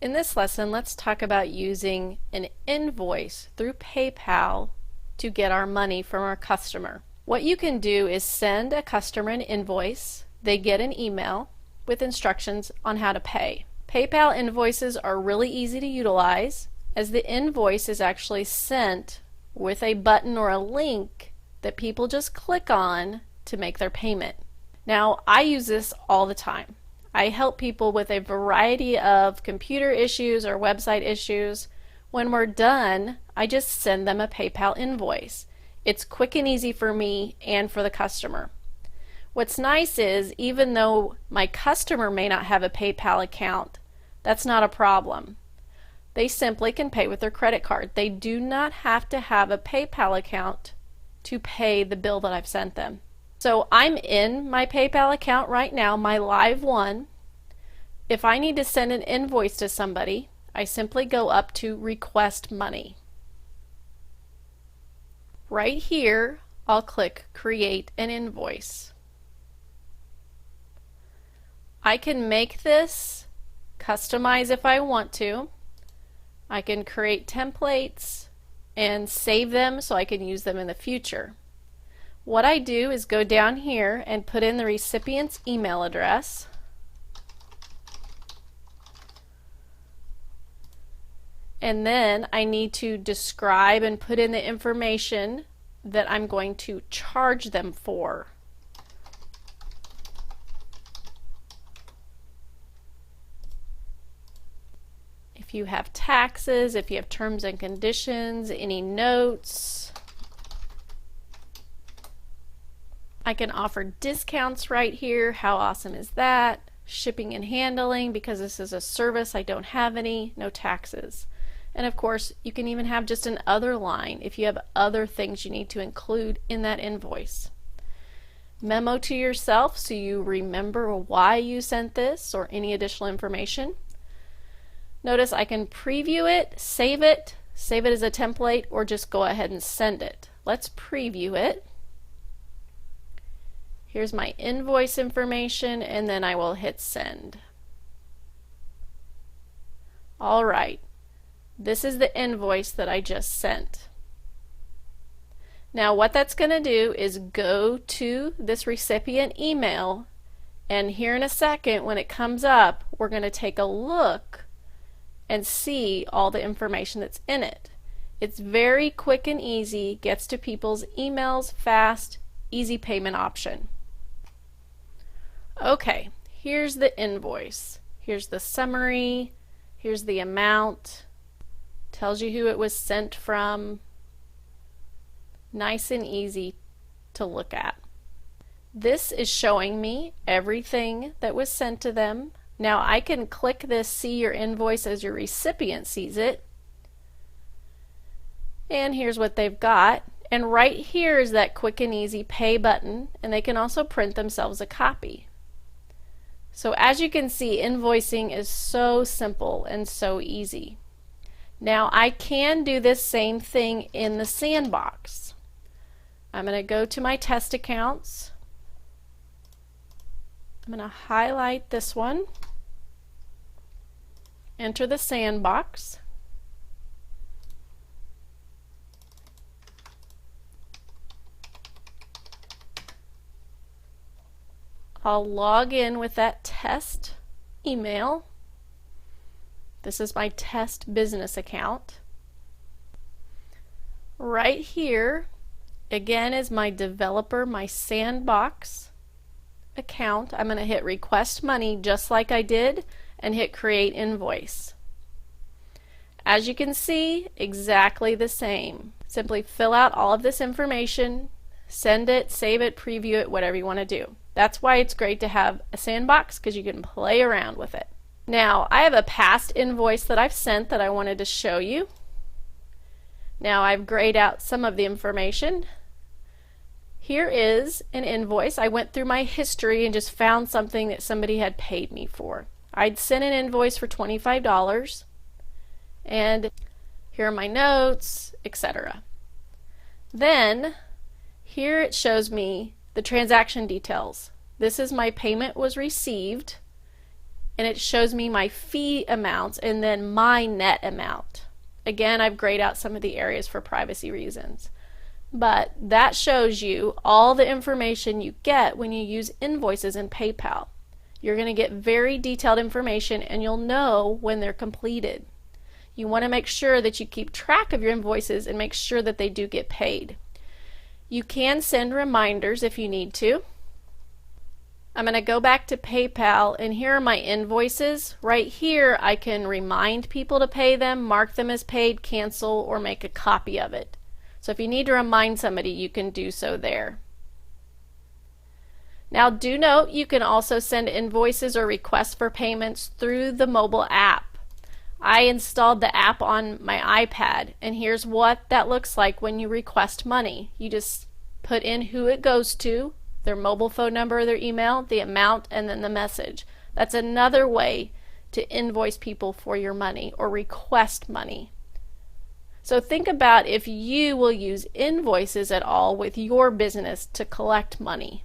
In this lesson, let's talk about using an invoice through PayPal to get our money from our customer. What you can do is send a customer an invoice. They get an email with instructions on how to pay. PayPal invoices are really easy to utilize, as the invoice is actually sent with a button or a link that people just click on to make their payment. Now, I use this all the time. I help people with a variety of computer issues or website issues. When we're done, I just send them a PayPal invoice. It's quick and easy for me and for the customer. What's nice is, even though my customer may not have a PayPal account, that's not a problem. They simply can pay with their credit card. They do not have to have a PayPal account to pay the bill that I've sent them. So I'm in my PayPal account right now, my live one. If I need to send an invoice to somebody, I simply go up to Request Money. Right here, I'll click Create an Invoice. I can make this, customize if I want to. I can create templates and save them so I can use them in the future. What I do is go down here and put in the recipient's email address. And then I need to describe and put in the information that I'm going to charge them for. If you have taxes, if you have terms and conditions, any notes. I can offer discounts right here. How awesome is that? Shipping and handling, because this is a service, I don't have any, no taxes. And of course, you can even have just an other line if you have other things you need to include in that invoice. Memo to yourself so you remember why you sent this or any additional information. Notice I can preview it, save it as a template, or just go ahead and send it. Let's preview it. Here's my invoice information, and then I will hit send. All right, this is the invoice that I just sent. Now what that's going to do is go to this recipient email, and here in a second when it comes up, we're going to take a look and see all the information that's in it. It's very quick and easy, gets to people's emails fast, easy payment option. Okay, here's the invoice. Here's the summary, here's the amount, tells you who it was sent from. Nice and easy to look at. This is showing me everything that was sent to them. Now I can click this See Your Invoice as your recipient sees it. And here's what they've got. And right here is that quick and easy pay button, and they can also print themselves a copy. So as you can see, invoicing is so simple and so easy. Now I can do this same thing in the sandbox. I'm going to go to my test accounts. I'm going to highlight this one, enter the sandbox. I'll log in with that test email. This is my test business account. Right here, again, is my developer, my sandbox account. I'm going to hit Request Money just like I did and hit Create Invoice. As you can see, exactly the same. Simply fill out all of this information, send it, save it, preview it, whatever you want to do. That's why it's great to have a sandbox, because you can play around with it. Now I have a past invoice that I've sent that I wanted to show you. Now I've grayed out some of the information. Here is an invoice. I went through my history and just found something that somebody had paid me for. I'd sent an invoice for $25, and here are my notes, etc. Then here it shows me the transaction details. This is my payment was received, and it shows me my fee amounts and then my net amount. Again, I've grayed out some of the areas for privacy reasons. But that shows you all the information you get when you use Invoices in PayPal. You're going to get very detailed information and you'll know when they're completed. You want to make sure that you keep track of your invoices and make sure that they do get paid. You can send reminders if you need to. I'm going to go back to PayPal, and here are my invoices. Right here I can remind people to pay them, mark them as paid, cancel, or make a copy of it. So if you need to remind somebody, you can do so there. Now do note you can also send invoices or requests for payments through the mobile app. I installed the app on my iPad, and here's what that looks like when you request money. You just put in who it goes to, their mobile phone number, their email, the amount, and then the message. That's another way to invoice people for your money or request money. So think about if you will use invoices at all with your business to collect money.